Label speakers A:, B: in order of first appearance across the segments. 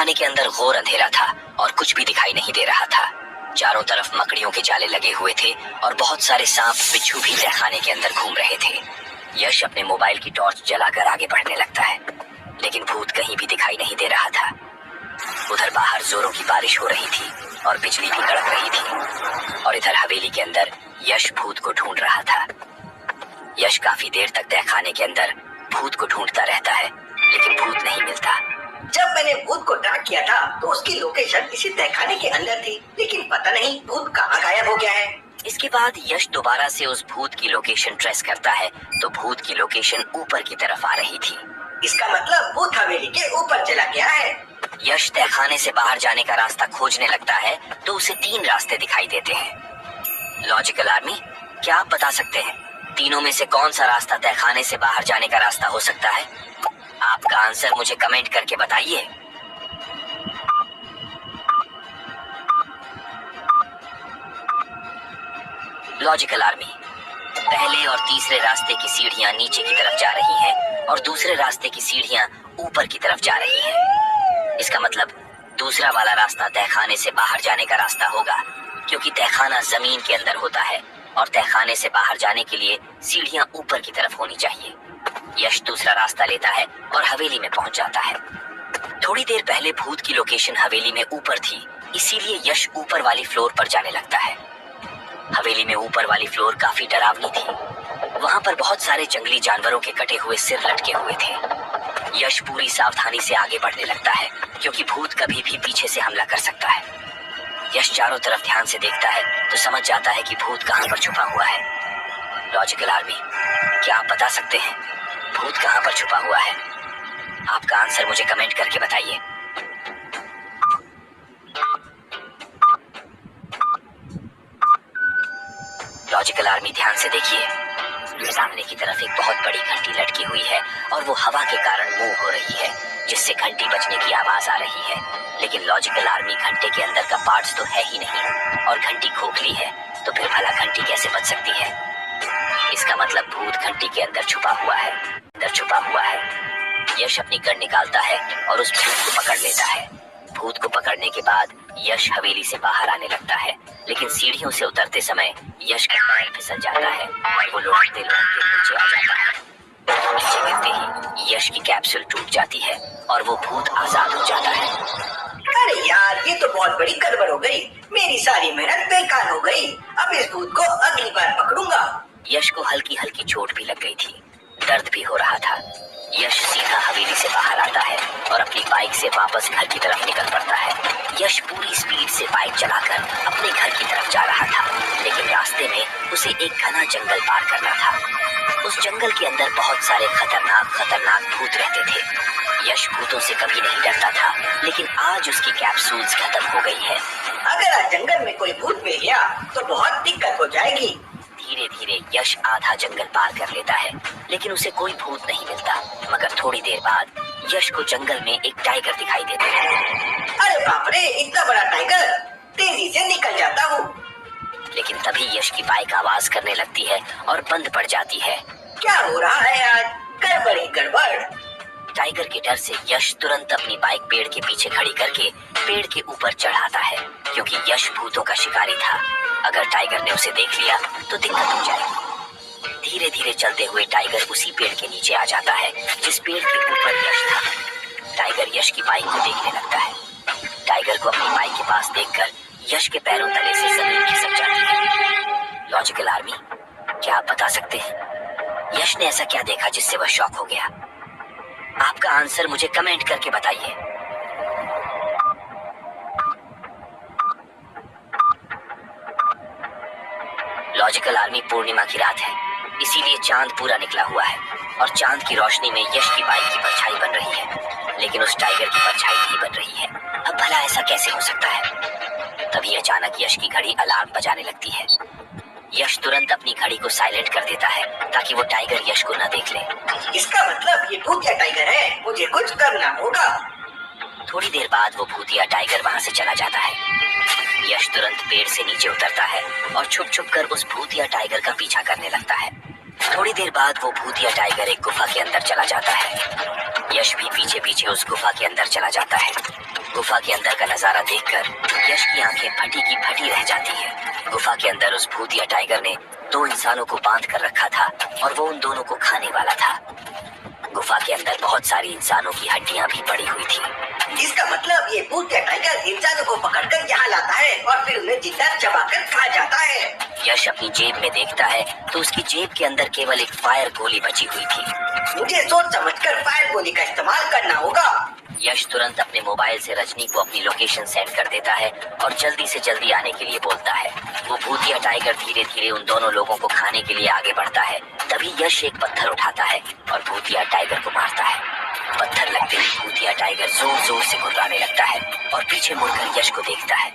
A: तहखाने के अंदर घोर अंधेरा था और कुछ भी दिखाई नहीं दे रहा था। चारों तरफ मकड़ियों के जाले लगे हुए थे और बहुत सारे सांप बिच्छू भी तहखाने के अंदर घूम रहे थे। यश अपने मोबाइल की टॉर्च जलाकर आगे बढ़ने लगता है, लेकिन भूत कहीं भी दिखाई नहीं दे रहा था। उधर बाहर जोरों की बारिश हो रही थी और बिजली भी कड़क रही थी, और इधर हवेली के अंदर यश भूत को ढूंढ रहा था। यश काफी देर तक तहखाने के अंदर भूत को ढूंढता रहता है, लेकिन भूत नहीं मिलता।
B: जब मैंने भूत को ट्रैक किया था तो उसकी लोकेशन इसी तहखाने के अंदर थी, लेकिन पता नहीं भूत कहाँ गायब हो गया है।
A: इसके बाद यश दोबारा से उस भूत की लोकेशन ट्रेस करता है तो भूत की लोकेशन ऊपर की तरफ आ रही थी।
B: इसका मतलब भूत हवेली के ऊपर चला गया है।
A: यश तहखाने से बाहर जाने का रास्ता खोजने लगता है तो उसे 3 रास्ते दिखाई देते हैं। लॉजिकल आर्मी, क्या आप बता सकते हैं तीनों में से कौन सा रास्ता तहखाने से बाहर जाने का रास्ता हो सकता है? आपका आंसर मुझे कमेंट करके बताइए। लॉजिकल आर्मी, पहले और तीसरे रास्ते की सीढ़ियां नीचे की तरफ जा रही हैं और दूसरे रास्ते की सीढ़ियां ऊपर की तरफ जा रही हैं। इसका मतलब दूसरा वाला रास्ता तहखाने से बाहर जाने का रास्ता होगा, क्योंकि तहखाना जमीन के अंदर होता है और तहखाने से बाहर जाने के लिए सीढ़ियां ऊपर की तरफ होनी चाहिए। यश दूसरा रास्ता लेता है और हवेली में पहुंच जाता है। थोड़ी देर पहले भूत की लोकेशन हवेली में ऊपर थी, इसीलिए यश ऊपर वाली फ्लोर पर जाने लगता है। हवेली में ऊपर वाली फ्लोर काफी डरावनी थी। वहां पर बहुत सारे जंगली जानवरों के कटे हुए सिर लटके हुए थे। यश पूरी सावधानी से आगे बढ़ने लगता है, क्योंकि भूत कभी भी पीछे से हमला कर सकता है। यश चारों तरफ ध्यान से देखता है तो समझ जाता है कि भूत कहां पर छुपा हुआ है। लॉजिकल आर्मी, क्या आप बता सकते हैं भूत कहां पर छुपा हुआ है? आपका आंसर मुझे कमेंट करके बताइए। लॉजिकल आर्मी, ध्यान से देखिए। सामने की तरफ एक बहुत बड़ी घंटी लटकी हुई है और वो हवा के कारण मूव हो रही है, जिससे घंटी बजने की आवाज आ रही है। लेकिन लॉजिकल आर्मी, घंटे के अंदर का पार्ट्स तो है ही नहीं, और घंटी खोखली है, तो फिर भला घंटी कैसे बज सकती है? इसका मतलब भूत घंटी के अंदर छुपा हुआ है। यश अपनी गन निकालता है और उस भूत को पकड़ लेता है। भूत को पकड़ने के बाद यश हवेली से बाहर आने लगता है, लेकिन सीढ़ियों से उतरते समय यश का पैर फिसल जाता है और वो लुढ़कते नीचे आ जाता है। नीचे गिरते ही यश की कैप्सूल टूट जाती है और वो भूत आजाद हो जाता है।
B: अरे यार, ये तो बहुत बड़ी गड़बड़ हो गई। मेरी सारी मेहनत बेकार हो गई। अब इस भूत को अगली बार पकड़ूंगा।
A: यश को हल्की हल्की चोट भी लग गई थी, दर्द भी हो रहा था। यश सीधा हवेली से बाहर आता है और अपनी बाइक से वापस घर की तरफ निकल पड़ता है। यश पूरी स्पीड से बाइक चलाकर अपने घर की तरफ जा रहा था, लेकिन रास्ते में उसे एक घना जंगल पार करना था। उस जंगल के अंदर बहुत सारे खतरनाक भूत रहते थे। यश भूतों से कभी नहीं डरता था, लेकिन आज उसकी कैप्सूल्स खत्म हो गई है।
B: अगर आज जंगल में कोई भूत मिल गया तो बहुत दिक्कत हो जाएगी।
A: धीरे धीरे यश आधा जंगल पार कर लेता है, लेकिन उसे कोई भूत नहीं मिलता। मगर थोड़ी देर बाद यश को जंगल में एक टाइगर दिखाई देता है।
B: अरे बाप रे, इतना बड़ा टाइगर! तेजी से निकल जाता हूँ।
A: लेकिन तभी यश की बाइक आवाज करने लगती है और बंद पड़ जाती है।
B: क्या हो रहा है आज? गड़बड़।
A: टाइगर के डर से यश तुरंत अपनी बाइक पेड़ के पीछे खड़ी करके पेड़ के ऊपर चढ़ाता है, क्योंकि यश भूतों का शिकारी था। अगर टाइगर ने उसे देख लिया तो दिक्कत हो जाएगी। धीरे धीरे चलते हुए टाइगर उसी पेड़ के नीचे आ जाता है जिस पेड़ के ऊपर यश था। टाइगर यश की बाइक को देखने लगता है। टाइगर को अपनी बाइक के पास देखकर यश के पैरों तले से जमीन खिसक जाती है। लॉजिकल आर्मी, क्या आप बता सकते हैं यश ने ऐसा क्या देखा जिससे वह शॉक हो गया? आपका आंसर मुझे कमेंट करके बताइए। लॉजिकल आर्मी, पूर्णिमा की रात है, इसीलिए चांद पूरा निकला हुआ है और चांद की रोशनी में यश की बाइक की परछाई बन रही है, लेकिन उस टाइगर की परछाई नहीं बन रही है। अब भला ऐसा कैसे हो सकता है? तभी अचानक यश की घड़ी अलार्म बजाने लगती है। यश तुरंत अपनी घड़ी को साइलेंट कर देता है ताकि वो टाइगर यश को न देख ले।
B: इसका मतलब ये भूतिया टाइगर है, मुझे कुछ करना होगा।
A: थोड़ी देर बाद वो भूतिया टाइगर वहाँ से चला जाता है। यश तुरंत पेड़ से नीचे उतरता है और छुप कर उस भूतिया टाइगर का पीछा करने लगता है। थोड़ी देर बाद वो भूतिया टाइगर एक गुफा के अंदर चला जाता है। यश भी पीछे पीछे उस गुफा के अंदर चला जाता है। गुफा के अंदर का नजारा देखकर यश की आंखें फटी की फटी रह जाती है। गुफा के अंदर उस भूतिया टाइगर ने दो इंसानों को बांध कर रखा था और वो उन दोनों को खाने वाला था। गुफा के अंदर बहुत सारी इंसानों की हड्डियां भी पड़ी हुई थी।
B: इसका मतलब ये भूतिया टाइगर इंसानों को पकड़कर यहाँ लाता है और फिर उन्हें जिंदा चबाकर खा जाता है।
A: यश अपनी जेब में देखता है तो उसकी जेब के अंदर केवल एक फायर गोली बची हुई थी।
B: मुझे सोच समझकर फायर गोली का इस्तेमाल करना होगा।
A: यश तुरंत अपने मोबाइल से रजनी को अपनी लोकेशन सेंड कर देता है और जल्दी से जल्दी आने के लिए बोलता है। वो भूतिया टाइगर धीरे धीरे उन दोनों लोगों को खाने के लिए आगे बढ़ता है। तभी यश एक पत्थर उठाता है और भूतिया टाइगर को मारता है। पत्थर लगते ही भूतिया टाइगर जोर जोर से गुर्राने लगता है और पीछे मुड़कर यश को देखता है।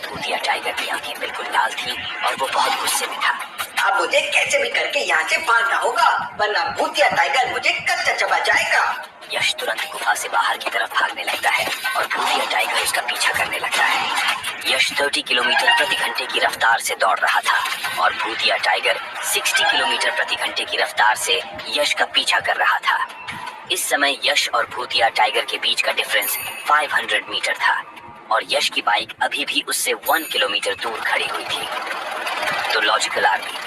A: भूतिया टाइगर की आंखें बिल्कुल लाल थी और वो बहुत गुस्से में था।
B: अब मुझे कैसे भी करके यहाँ से भागना होगा, वरना भूतिया टाइगर मुझे कच्चा चबा जाएगा।
A: यश तुरंत गुफा से बाहर की तरफ भागने लगता है और भूतिया टाइगर उसका पीछा करने लगता है। यश 30 किलोमीटर प्रति घंटे की रफ्तार से दौड़ रहा था और भूतिया टाइगर 60 किलोमीटर प्रति घंटे की रफ्तार से यश का पीछा कर रहा था। इस समय यश और भूतिया टाइगर के बीच का डिफरेंस 500 मीटर था और यश की बाइक अभी भी उससे 1 किलोमीटर दूर खड़ी हुई थी। तो लॉजिकल आर्मी,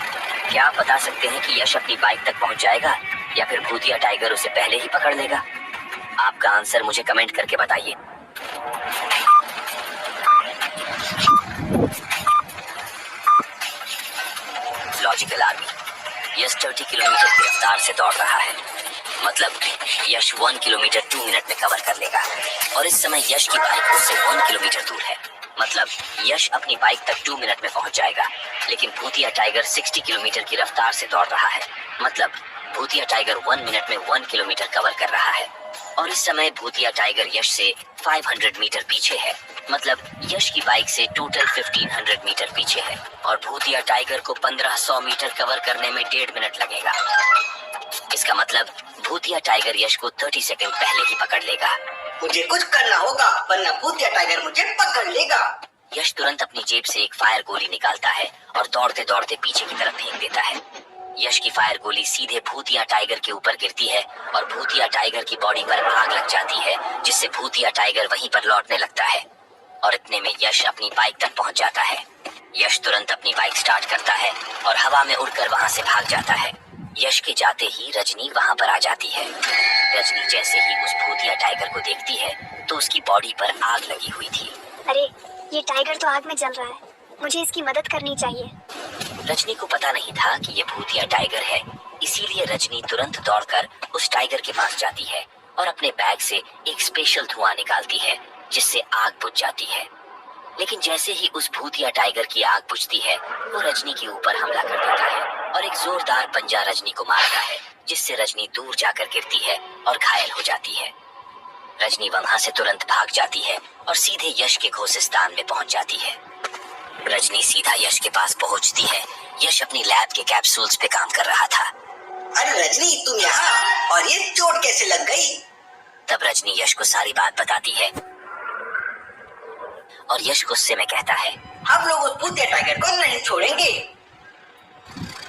A: क्या आप बता सकते हैं कि यश अपनी बाइक तक पहुंच जाएगा या फिर भूतिया टाइगर उसे पहले ही पकड़ लेगा? आपका आंसर मुझे कमेंट करके बताइए। लॉजिकल आर्मी, यश 30 किलोमीटर की रफ्तार से दौड़ रहा है, मतलब यश 1 किलोमीटर 2 मिनट में कवर कर लेगा और इस समय यश की बाइक उससे 1 किलोमीटर दूर है, मतलब यश अपनी बाइक तक 2 मिनट में पहुंच जाएगा। लेकिन भूतिया टाइगर 60 किलोमीटर की रफ्तार से दौड़ रहा है, मतलब भूतिया टाइगर 1 मिनट में 1 किलोमीटर कवर कर रहा है और इस समय भूतिया टाइगर यश से 500 मीटर पीछे है, मतलब यश की बाइक से टोटल 1500 मीटर पीछे है और भूतिया टाइगर को 1500 मीटर कवर करने में 1.5 मिनट लगेगा। इसका मतलब भूतिया टाइगर यश को 30 सेकंड पहले ही पकड़ लेगा।
B: मुझे कुछ करना होगा, वरना भूतिया टाइगर मुझे पकड़ लेगा।
A: यश तुरंत अपनी जेब से एक फायर गोली निकालता है और दौड़ते दौड़ते पीछे की तरफ फेंक देता है। यश की फायर गोली सीधे भूतिया टाइगर के ऊपर गिरती है और भूतिया टाइगर की बॉडी पर आग लग जाती है, जिससे भूतिया टाइगर वहीं पर लौटने लगता है और इतने में यश अपनी बाइक तक पहुंच जाता है। यश तुरंत अपनी बाइक स्टार्ट करता है और हवा में उड़कर वहां से भाग जाता है। यश के जाते ही रजनी वहां पर आ जाती है। रजनी जैसे ही उस भूतिया टाइगर को देखती है तो उसकी बॉडी पर आग लगी हुई थी।
C: अरे, ये टाइगर तो आग में जल रहा है, मुझे इसकी मदद करनी चाहिए।
A: रजनी को पता नहीं था कि ये भूतिया टाइगर है, इसीलिए रजनी तुरंत दौड़कर उस टाइगर के पास जाती है और अपने बैग से एक स्पेशल धुआं निकालती है, जिससे आग बुझ जाती है। लेकिन जैसे ही उस भूतिया टाइगर की आग बुझती है, वो रजनी के ऊपर हमला कर देता है और एक जोरदार पंजा रजनी को मारता है, जिससे रजनी दूर जाकर गिरती है और घायल हो जाती है। रजनी वहां से तुरंत भाग जाती है और सीधे यश के घोषस्थान में पहुंच जाती है। रजनी सीधा यश के पास पहुंचती है। यश अपनी लैब के कैप्सूल्स पे काम कर रहा था।
B: अरे रजनी, तुम यहाँ, और ये चोट कैसे लग गई?
A: तब रजनी यश को सारी बात बताती है और यश गुस्से में कहता है,
B: हम लोग उस भूतिया टाइगर को नहीं छोड़ेंगे।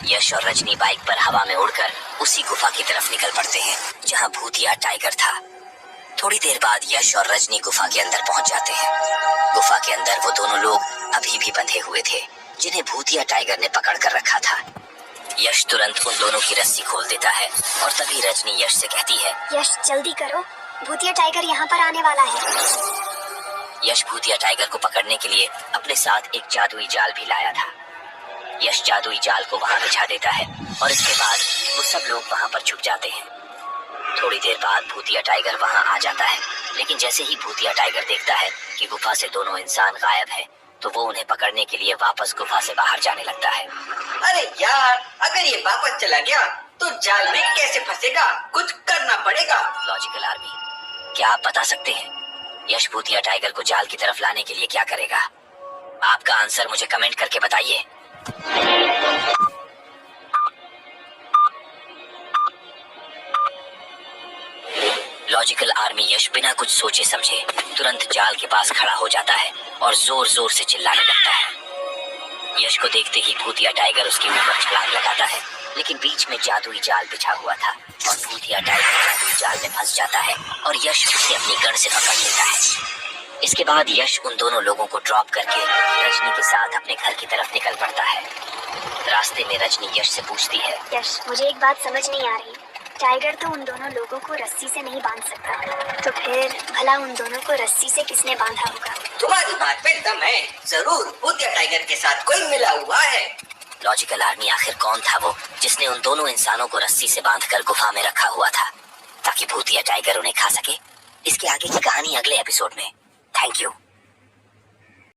A: यश और रजनी बाइक पर हवा में उड़कर उसी गुफा की तरफ निकल पड़ते हैं जहां भूतिया टाइगर था। थोड़ी देर बाद यश और रजनी गुफा के अंदर पहुंच जाते हैं। गुफा के अंदर वो दोनों लोग अभी भी बंधे हुए थे, जिन्हें भूतिया टाइगर ने पकड़ कर रखा था। यश तुरंत उन दोनों की रस्सी खोल देता है और तभी रजनी यश से कहती है,
C: यश जल्दी करो, भूतिया टाइगर यहाँ पर आने वाला है।
A: यश भूतिया टाइगर को पकड़ने के लिए अपने साथ एक जादुई जाल भी लाया था। यश जादुई जाल को वहां बिछा देता है और इसके बाद वो सब लोग वहां पर छुप जाते हैं। थोड़ी देर बाद भूतिया टाइगर वहां आ जाता है, लेकिन जैसे ही भूतिया टाइगर देखता है कि गुफा से दोनों इंसान गायब हैं, तो वो उन्हें पकड़ने के लिए वापस गुफा से बाहर जाने लगता है।
B: अरे यार, अगर ये वापस चला गया तो जाल में कैसे फंसेगा? कुछ करना पड़ेगा।
A: लॉजिकल आर्मी, क्या आप बता सकते हैं यश भूतिया टाइगर को जाल की तरफ लाने के लिए क्या करेगा? आपका आंसर मुझे कमेंट करके बताइए। लॉजिकल आर्मी यश बिना कुछ सोचे समझे तुरंत जाल के पास खड़ा हो जाता है और जोर जोर से चिल्लाने लगता है। यश को देखते ही भूतिया टाइगर उसके ऊपर छलांग लगाता है, लेकिन बीच में जादुई जाल बिछा हुआ था और भूतिया टाइगर जादुई जाल में फंस जाता है और यश उसे अपनी गन से पकड़ लेता है। इसके बाद यश उन दोनों लोगों को ड्रॉप करके रजनी के साथ अपने घर की तरफ निकल पड़ता है। रास्ते में रजनी यश से पूछती है,
C: यश, मुझे एक बात समझ नहीं आ रही। टाइगर तो उन दोनों लोगों को रस्सी से नहीं बांध सकता, तो फिर भला उन दोनों को रस्सी से किसने बांधा होगा?
B: तुम्हारी बात पे दम है, जरूर भूतिया टाइगर के साथ कोई मिला हुआ है।
A: लॉजिकल आर्मी आखिर कौन था वो जिसने उन दोनों इंसानों को रस्सी से बांधकर गुफा में रखा हुआ था ताकि भूतिया टाइगर उन्हें खा सके? इसके आगे की कहानी अगले एपिसोड में। Thank you.